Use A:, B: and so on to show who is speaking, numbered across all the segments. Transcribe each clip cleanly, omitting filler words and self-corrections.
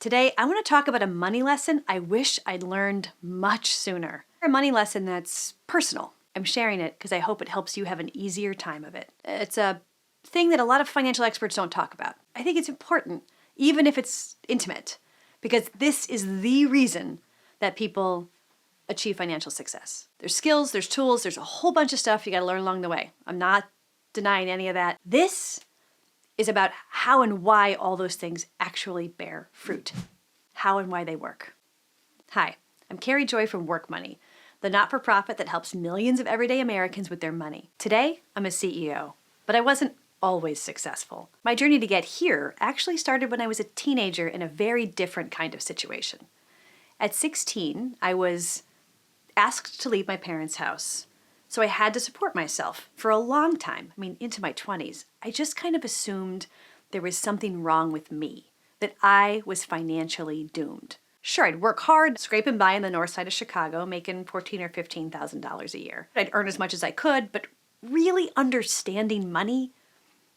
A: Today, I want to talk about a money lesson I wish I'd learned much sooner. A money lesson that's personal. I'm sharing it because I hope it helps you have an easier time of it. It's a thing that a lot of financial experts don't talk about. I think it's important, even if it's intimate, because this is the reason that people achieve financial success. There's skills, there's tools, there's a whole bunch of stuff you got to learn along the way. I'm not denying any of that. This is about how and why all those things actually bear fruit. How and why they work. Hi, I'm Carrie Joy from Work Money, the not-for-profit that helps millions of everyday Americans with their money. Today, I'm a CEO, but I wasn't always successful. My journey to get here actually started when I was a teenager in a very different kind of situation. At 16, I was asked to leave my parents' house. So I had to support myself for a long time. Into my 20s. I just kind of assumed there was something wrong with me, that I was financially doomed. Sure, I'd work hard, scraping by in the north side of Chicago, making $14,000 or $15,000 a year. I'd earn as much as I could, but really understanding money,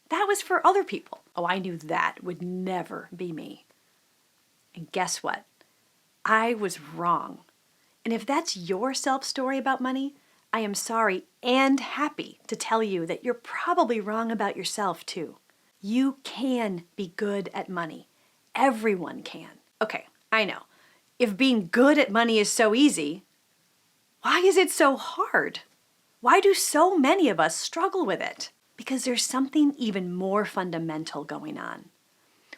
A: that was for other people. Oh, I knew that would never be me. And guess what? I was wrong. And if that's your self-story about money, I am sorry and happy to tell you that you're probably wrong about yourself too. You can be good at money. Everyone can. Okay, I know. If being good at money is so easy, why is it so hard? Why do so many of us struggle with it? Because there's something even more fundamental going on.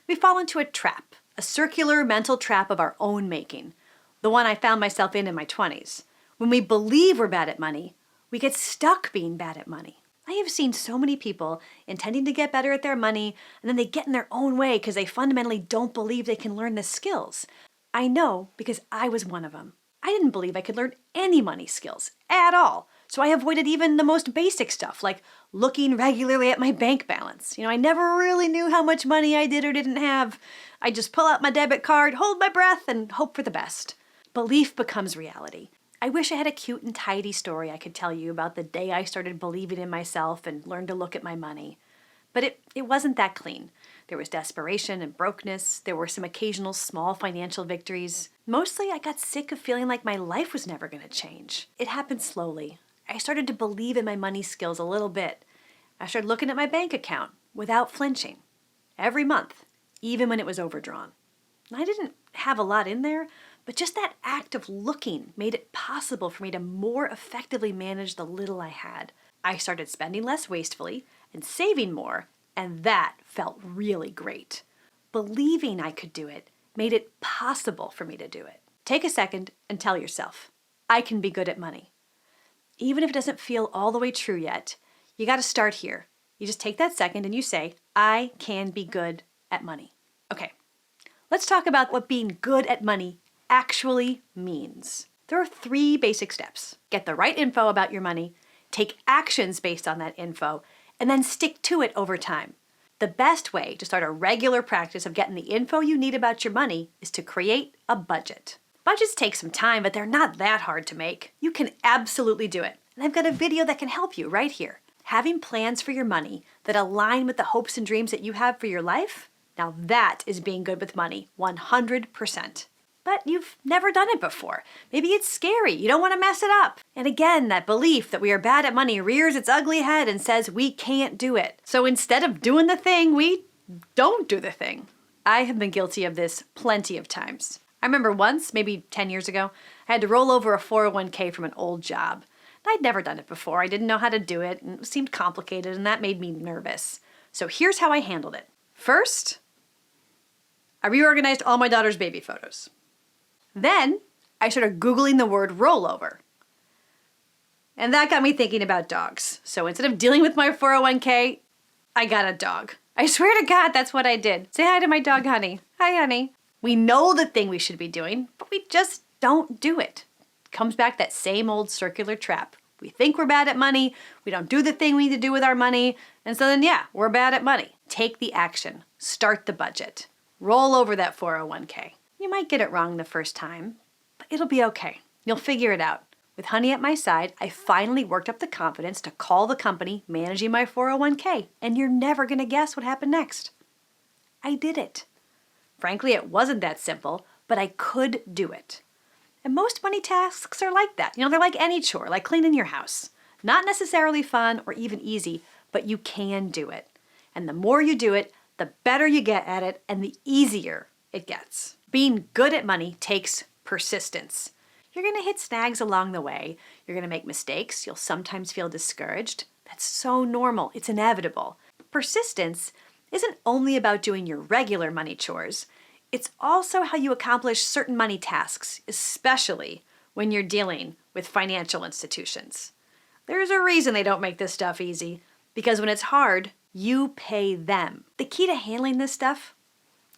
A: We fall into a trap, a circular mental trap of our own making, the one I found myself in my 20s. When we believe we're bad at money, we get stuck being bad at money. I have seen so many people intending to get better at their money, and then they get in their own way because they fundamentally don't believe they can learn the skills. I know because I was one of them. I didn't believe I could learn any money skills at all. So I avoided even the most basic stuff, like looking regularly at my bank balance. I never really knew how much money I did or didn't have. I just pull out my debit card, hold my breath, and hope for the best. Belief becomes reality. I wish I had a cute and tidy story I could tell you about the day I started believing in myself and learned to look at my money. But it wasn't that clean. There was desperation and brokenness. There were some occasional small financial victories. Mostly, I got sick of feeling like my life was never going to change. It happened slowly. I started to believe in my money skills a little bit. I started looking at my bank account without flinching. Every month, even when it was overdrawn. I didn't have a lot in there, but just that act of looking made it possible for me to more effectively manage the little I had. I started spending less wastefully and saving more, and that felt really great. Believing I could do it made it possible for me to do it. Take a second and tell yourself, I can be good at money. Even if it doesn't feel all the way true yet, you got to start here. You just take that second and you say, I can be good at money. Okay, let's talk about what being good at money actually means. There are 3 basic steps. Get the right info about your money, take actions based on that info, and then stick to it over time. The best way to start a regular practice of getting the info you need about your money is to create a budget. Budgets take some time, but they're not that hard to make. You can absolutely do it. And I've got a video that can help you right here. Having plans for your money that align with the hopes and dreams that you have for your life, now that is being good with money, 100%. But you've never done it before. Maybe it's scary. You don't want to mess it up. And again, that belief that we are bad at money rears its ugly head and says we can't do it. So instead of doing the thing, we don't do the thing. I have been guilty of this plenty of times. I remember once, maybe 10 years ago, I had to roll over a 401k from an old job. I'd never done it before. I didn't know how to do it, and it seemed complicated, and that made me nervous. So here's how I handled it. First, I reorganized all my daughter's baby photos. Then I started Googling the word rollover. And that got me thinking about dogs. So instead of dealing with my 401k, I got a dog. I swear to God, that's what I did. Say hi to my dog, Honey. Hi, Honey. We know the thing we should be doing, but we just don't do it. Comes back that same old circular trap. We think we're bad at money. We don't do the thing we need to do with our money. And so then, we're bad at money. Take the action. Start the budget. Roll over that 401k. You might get it wrong the first time, but it'll be okay. You'll figure it out. With Honey at my side, I finally worked up the confidence to call the company managing my 401k, and you're never going to guess what happened next. I did it. Frankly, it wasn't that simple, but I could do it. And most money tasks are like that. They're like any chore, like cleaning your house. Not necessarily fun or even easy, but you can do it. And the more you do it, the better you get at it and the easier it gets. Being good at money takes persistence. You're going to hit snags along the way. You're going to make mistakes. You'll sometimes feel discouraged. That's so normal. It's inevitable. Persistence isn't only about doing your regular money chores. It's also how you accomplish certain money tasks, especially when you're dealing with financial institutions. There's a reason they don't make this stuff easy, because when it's hard, you pay them. The key to handling this stuff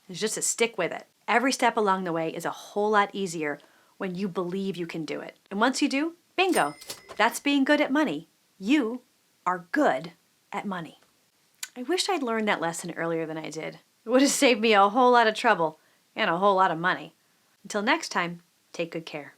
A: is just to stick with it. Every step along the way is a whole lot easier when you believe you can do it. And once you do, bingo, that's being good at money. You are good at money. I wish I'd learned that lesson earlier than I did. It would have saved me a whole lot of trouble and a whole lot of money. Until next time, take good care.